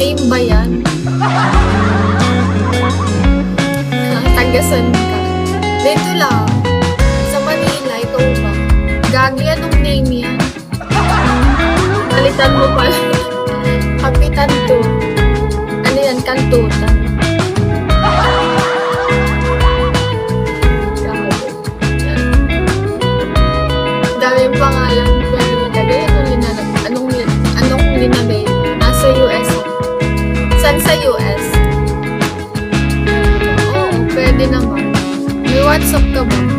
Name ba yan? Tagasan ka. Dito lang. Sa Manila, ikaw ba? Gagi, anong name yan? Palitan mo pala. Kapitan to. Ano yan? Kantutan. Dami yung pangalan. Pero magagay, anong linagay? Nasa US. Saan sa US? Oo, pwede naman. May WhatsApp ka ba?